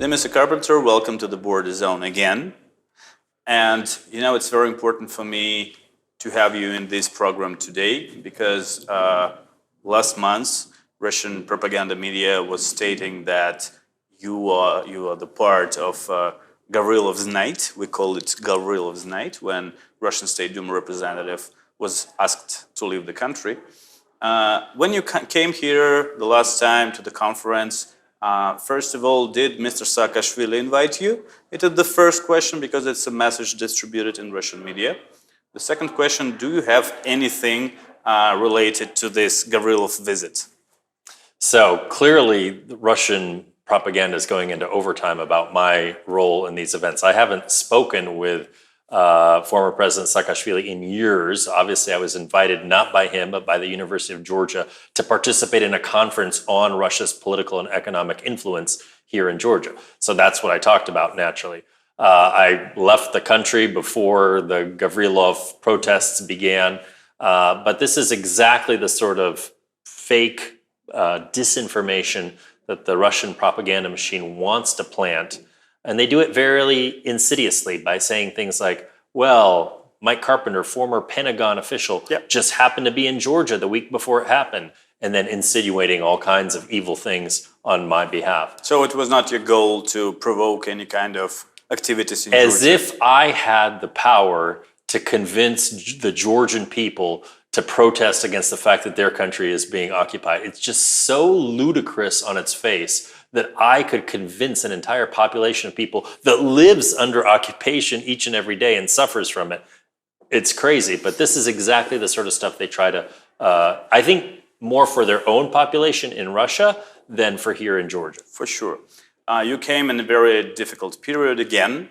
Mr. Carpenter, welcome to the Border Zone again. And it's very important for me to have you in this program today because last month, Russian propaganda media was stating that you are the part of Gavrilov's night. We call it Gavrilov's night, when Russian State Duma representative was asked to leave the country. When you came here the last time to the conference, first of all, did Mr. Saakashvili invite you? It is the first question because it's a message distributed in Russian media. The second question, do you have anything related to this Gavrilov visit? So clearly, the Russian propaganda is going into overtime about my role in these events. I haven't spoken with former President Saakashvili in years. Obviously, I was invited not by him, but by the University of Georgia to participate in a conference on Russia's political and economic influence here in Georgia. So that's what I talked about, naturally. I left the country before the Gavrilov protests began, but this is exactly the sort of fake disinformation that the Russian propaganda machine wants to plant. And they do it very insidiously by saying things like, well, Mike Carpenter, former Pentagon official, just happened to be in Georgia the week before it happened, and then insinuating all kinds of evil things on my behalf. So it was not your goal to provoke any kind of activities in Georgia? As if I had the power to convince the Georgian people to protest against the fact that their country is being occupied. It's just so ludicrous on its face that I could convince an entire population of people that lives under occupation each and every day and suffers from it. It's crazy, but this is exactly the sort of stuff they try to, I think, more for their own population in Russia than for here in Georgia. For sure. You came in a very difficult period again.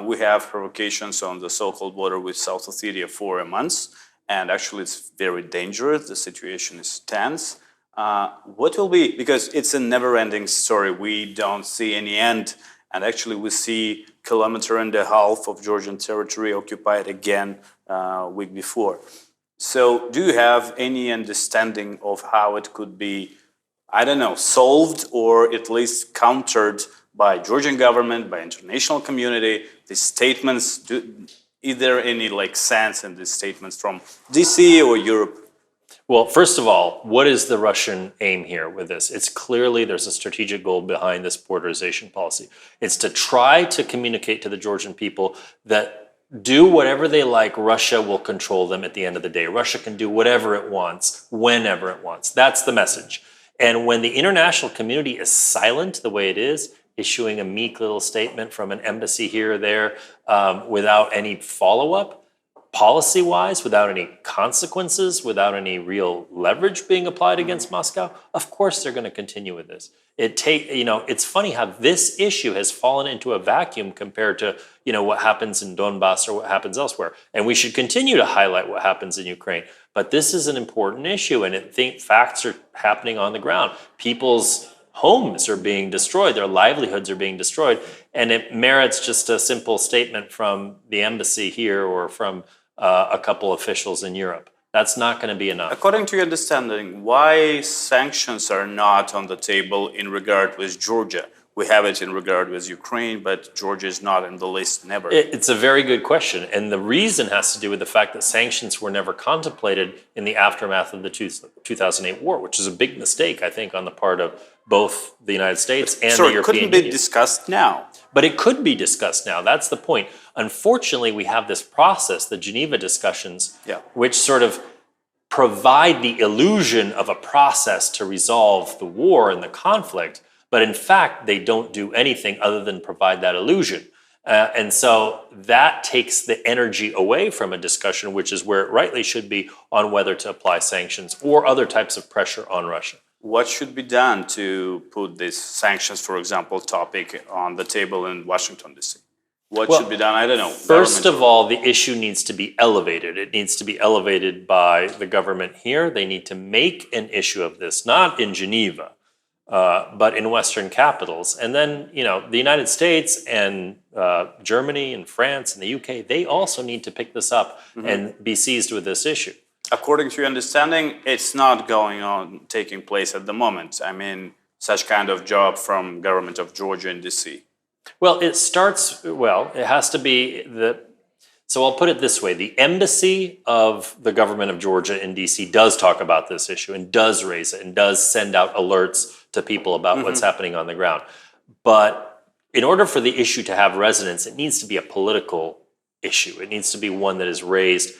We have provocations on the so-called border with South Ossetia for a month. And actually, it's very dangerous. The situation is tense. What will be, because it's a never-ending story. We don't see any end. And actually, we see 1.5 kilometers of Georgian territory occupied again week before. So do you have any understanding of how it could be, I don't know, solved or at least countered by Georgian government, by international community? These statements, is there any sense in these statements from DC or Europe? Well, first of all, what is the Russian aim here with this? It's clearly there's a strategic goal behind this borderization policy. It's to try to communicate to the Georgian people that do whatever they like, Russia will control them at the end of the day. Russia can do whatever it wants, whenever it wants. That's the message. And when the international community is silent the way it is, issuing a meek little statement from an embassy here or there without any follow-up, policy-wise, without any consequences, without any real leverage being applied against Moscow, of course they're going to continue with this. It's funny how this issue has fallen into a vacuum compared to what happens in Donbass or what happens elsewhere. And we should continue to highlight what happens in Ukraine. But this is an important issue, and facts are happening on the ground. People's homes are being destroyed, their livelihoods are being destroyed, and it merits just a simple statement from the embassy here or from a couple officials in Europe. That's not going to be enough. According to your understanding, why sanctions are not on the table in regard with Georgia? We have it in regard with Ukraine, but Georgia is not in the list, never. It's a very good question. And the reason has to do with the fact that sanctions were never contemplated in the aftermath of the 2008 war, which is a big mistake, I think, on the part of both the United States and the European Union. So it couldn't be discussed now. But it could be discussed now. That's the point. Unfortunately, we have this process, the Geneva discussions, which sort of provide the illusion of a process to resolve the war and the conflict. But in fact, they don't do anything other than provide that illusion. And so that takes the energy away from a discussion, which is where it rightly should be, on whether to apply sanctions or other types of pressure on Russia. What should be done to put this sanctions, for example, topic on the table in Washington, D.C.? What should be done? I don't know. First of all, the issue needs to be elevated. It needs to be elevated by the government here. They need to make an issue of this, not in Geneva, but in Western capitals. And then, the United States and Germany and France and the UK, they also need to pick this up and be seized with this issue. According to your understanding, it's not taking place at the moment. I mean, such kind of job from government of Georgia and DC. Well, it starts, well, it has to be so I'll put it this way. The embassy of the government of Georgia in DC does talk about this issue and does raise it and does send out alerts to people about what's happening on the ground. But in order for the issue to have resonance, it needs to be a political issue. It needs to be one that is raised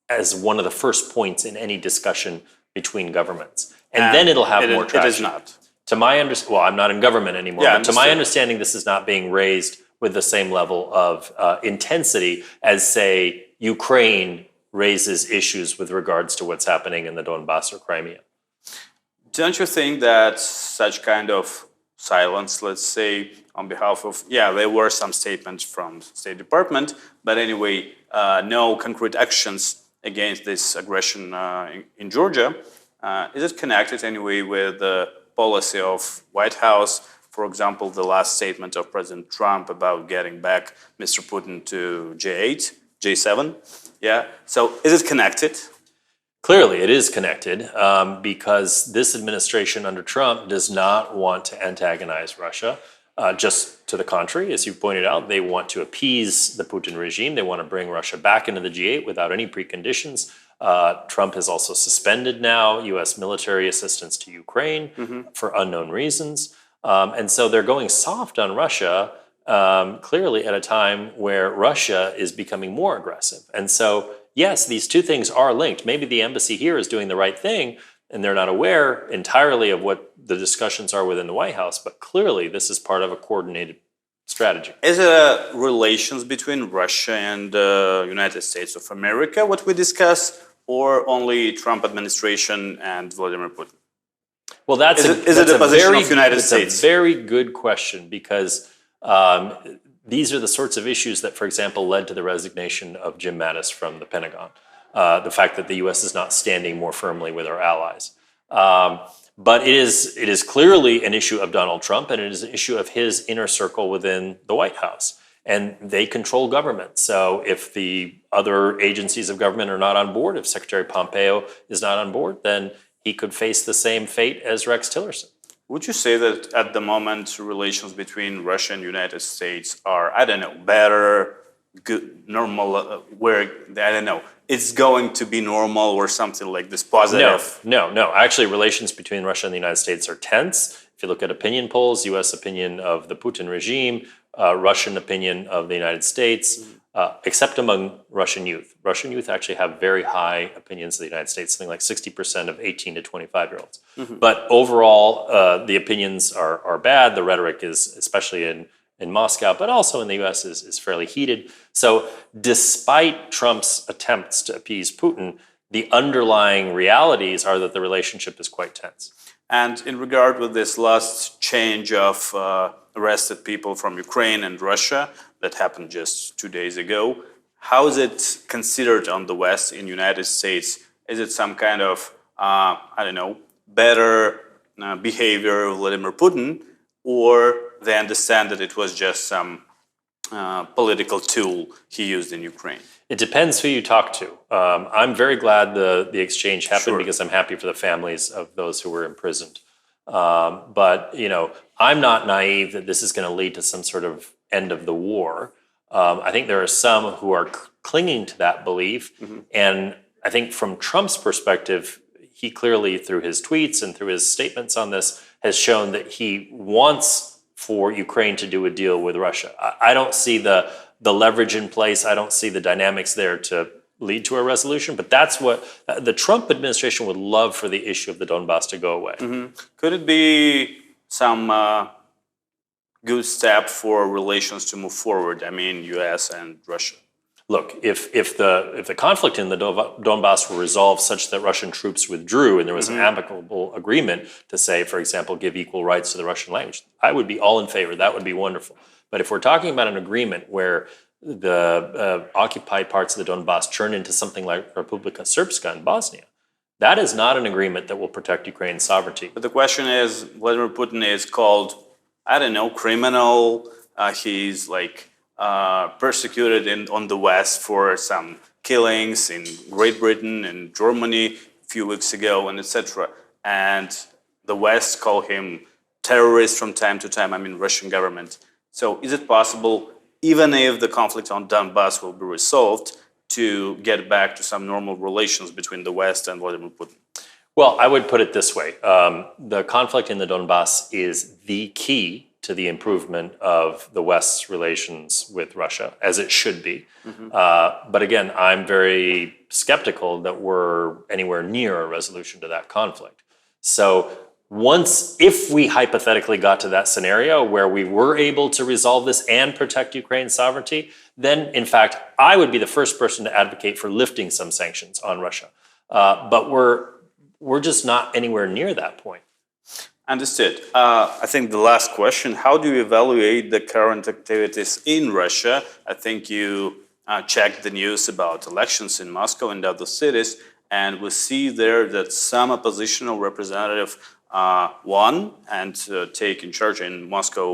as one of the first points in any discussion between governments. And then it'll have more traction. It is not. To my understanding, well, I'm not in government anymore, Yeah, but to my understanding, this is not being raised with the same level of intensity as, say, Ukraine raises issues with regards to what's happening in the Donbass or Crimea. Don't you think that such kind of silence, let's say, on behalf of, yeah, there were some statements from State Department, but anyway, no concrete actions against this aggression in Georgia, is it connected anyway with the policy of White House? For example, the last statement of President Trump about getting back Mr. Putin to J8, J7. Yeah. So is it connected? Clearly, it is connected because this administration under Trump does not want to antagonize Russia. Just to the contrary, as you pointed out, they want to appease the Putin regime. They want to bring Russia back into the G8 without any preconditions. Trump has also suspended now U.S. military assistance to Ukraine for unknown reasons. And so they're going soft on Russia, clearly at a time where Russia is becoming more aggressive. And so, yes, these two things are linked. Maybe the embassy here is doing the right thing, and they're not aware entirely of what the discussions are within the White House, but clearly this is part of a coordinated strategy. Is it relations between Russia and the United States of America, what we discuss, or only Trump administration and Vladimir Putin? Well, that's a position of United States? It's a very good question because these are the sorts of issues that, for example, led to the resignation of Jim Mattis from the Pentagon. The fact that the U.S. is not standing more firmly with our allies. But it is clearly an issue of Donald Trump, and it is an issue of his inner circle within the White House. And they control government. So if the other agencies of government are not on board, if Secretary Pompeo is not on board, then he could face the same fate as Rex Tillerson. Would you say that at the moment relations between Russia and the United States are, I don't know, better, good, normal, where, I don't know, it's going to be normal or something like this positive? No. Actually, relations between Russia and the United States are tense. If you look at opinion polls, U.S. opinion of the Putin regime, Russian opinion of the United States, except among Russian youth. Russian youth actually have very high opinions of the United States, something like 60% of 18 to 25-year-olds. But overall, the opinions are bad. The rhetoric is, especially in Moscow, but also in the U.S., is fairly heated. So despite Trump's attempts to appease Putin, the underlying realities are that the relationship is quite tense. And in regard with this last change of arrested people from Ukraine and Russia that happened just 2 days ago, how is it considered on the West in the United States? Is it some kind of, I don't know, better behavior of Vladimir Putin, or they understand that it was just some political tool he used in Ukraine? It depends who you talk to. I'm very glad the exchange happened because I'm happy for the families of those who were imprisoned. But, I'm not naive that this is going to lead to some sort of end of the war. I think there are some who are clinging to that belief. And I think from Trump's perspective, he clearly, through his tweets and through his statements on this, has shown that he wants for Ukraine to do a deal with Russia. I don't see the leverage in place. I don't see the dynamics there to lead to a resolution, but that's what the Trump administration would love for the issue of the Donbass to go away. Could it be some good step for relations to move forward? I mean, U.S. and Russia. Look, if the conflict in the Donbass were resolved such that Russian troops withdrew and there was an amicable agreement to say, for example, give equal rights to the Russian language, I would be all in favor. That would be wonderful. But if we're talking about an agreement where the occupied parts of the Donbass turn into something like Republika Srpska in Bosnia, that is not an agreement that will protect Ukraine's sovereignty. But the question is, Vladimir Putin is called, I don't know, criminal. He's like persecuted on the West for some killings in Great Britain and Germany a few weeks ago, and etc. And the West call him terrorist from time to time. I mean, Russian government. So is it possible, even if the conflict on Donbass will be resolved, to get back to some normal relations between the West and Vladimir Putin? Well, I would put it this way. The conflict in the Donbass is the key to the improvement of the West's relations with Russia, as it should be. But again, I'm very skeptical that we're anywhere near a resolution to that conflict. So if we hypothetically got to that scenario where we were able to resolve this and protect Ukraine's sovereignty, then in fact, I would be the first person to advocate for lifting some sanctions on Russia. But we're just not anywhere near that point. Understood. I think the last question, how do you evaluate the current activities in Russia? I think you checked the news about elections in Moscow and other cities, and we see there that some oppositional representative won and take in charge in Moscow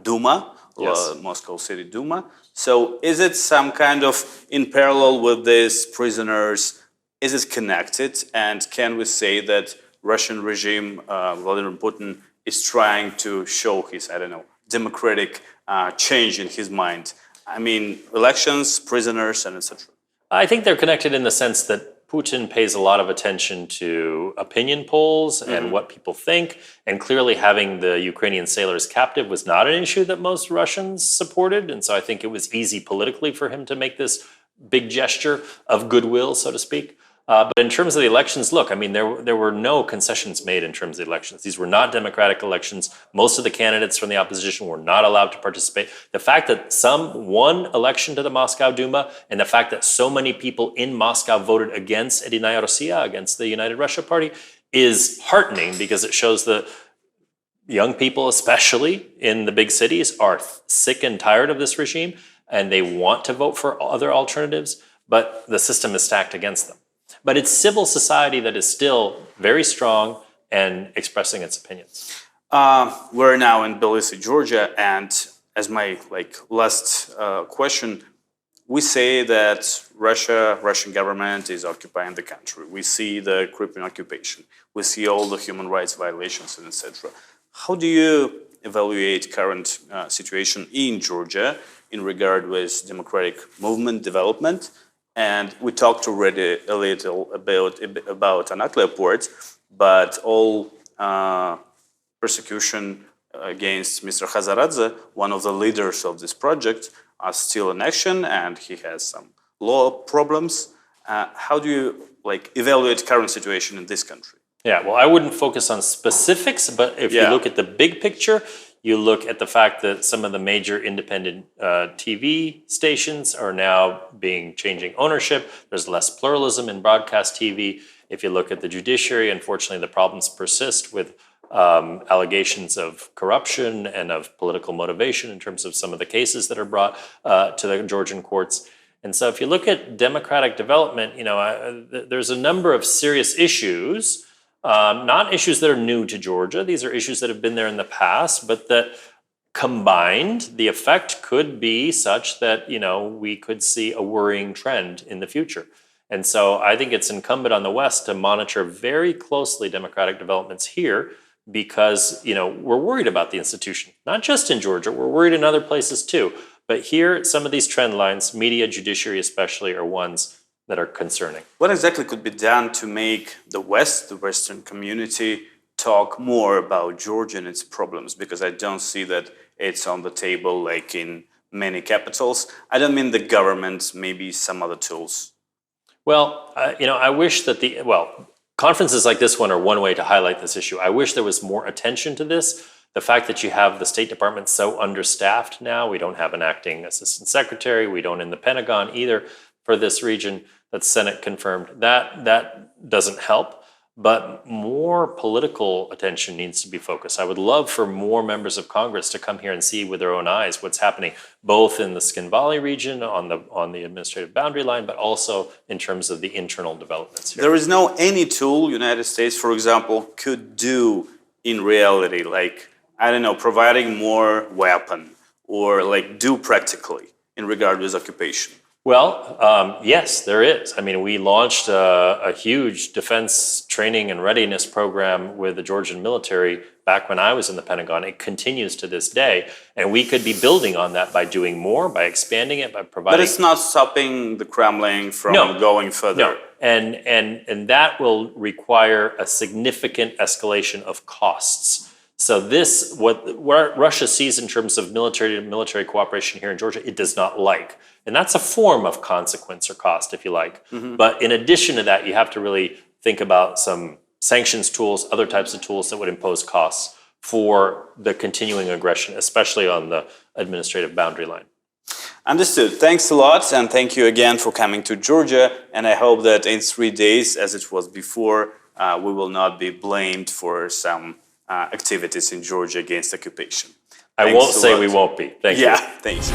Duma, Yes. Moscow City Duma. So is it some kind of, in parallel with these prisoners, is it connected? And can we say that Russian regime, Vladimir Putin, is trying to show his, democratic change in his mind? I mean, elections, prisoners, and etc. I think they're connected in the sense that Putin pays a lot of attention to opinion polls and what people think. And clearly having the Ukrainian sailors captive was not an issue that most Russians supported. And so I think it was easy politically for him to make this big gesture of goodwill, so to speak. But in terms of the elections, look, I mean, there were no concessions made in terms of the elections. These were not democratic elections. Most of the candidates from the opposition were not allowed to participate. The fact that some won election to the Moscow Duma and the fact that so many people in Moscow voted against Единая Россия, against the United Russia Party, is heartening because it shows that young people, especially in the big cities, are sick and tired of this regime and they want to vote for other alternatives, but the system is stacked against them. But it's civil society that is still very strong and expressing its opinions. We're now in Tbilisi, Georgia, and as my last question, we say that Russian government is occupying the country. We see the creeping occupation. We see all the human rights violations and etc. How do you evaluate current situation in Georgia in regard with democratic movement development? And we talked already a little about Anatlia port, but all persecution against Mr. Khazaradze, one of the leaders of this project, are still in action, and he has some law problems. How do you evaluate current situation in this country? Yeah, well, I wouldn't focus on specifics, but if you look at the big picture, you look at the fact that some of the major independent TV stations are now changing ownership. There's less pluralism in broadcast TV. If you look at the judiciary, unfortunately, the problems persist with allegations of corruption and of political motivation in terms of some of the cases that are brought to the Georgian courts. And so if you look at democratic development, there's a number of serious issues. Not issues that are new to Georgia. These are issues that have been there in the past, but that combined, the effect could be such that, we could see a worrying trend in the future. And so I think it's incumbent on the West to monitor very closely democratic developments here because, we're worried about the institution, not just in Georgia, we're worried in other places too. But here, some of these trend lines, media, judiciary especially, are ones that are concerning. What exactly could be done to make the West, the Western community, talk more about Georgia and its problems? Because I don't see that it's on the table like in many capitals. I don't mean the government, maybe some other tools. Well, I wish that conferences like this one are one way to highlight this issue. I wish there was more attention to this. The fact that you have the State Department so understaffed now, we don't have an acting assistant secretary, we don't in the Pentagon either, for this region, that's Senate confirmed. That doesn't help, but more political attention needs to be focused. I would love for more members of Congress to come here and see with their own eyes what's happening, both in the Skin Valley region on the administrative boundary line, but also in terms of the internal developments here. There is no any tool United States, for example, could do in reality, providing more weapon or do practically in regard with occupation. Well, yes, there is. I mean, we launched a huge defense training and readiness program with the Georgian military back when I was in the Pentagon. It continues to this day, and we could be building on that by doing more, by expanding it, by providing. But it's not stopping the Kremlin from going further. No, and that will require a significant escalation of costs. So this, what Russia sees in terms of military to military cooperation here in Georgia, it does not like. And that's a form of consequence or cost, if you like. But in addition to that, you have to really think about some sanctions tools, other types of tools that would impose costs for the continuing aggression, especially on the administrative boundary line. Understood. Thanks a lot, and thank you again for coming to Georgia. And I hope that in 3 days, as it was before, we will not be blamed for some activities in Georgia against occupation. I won't say we won't be. Thank you. Yeah, thanks.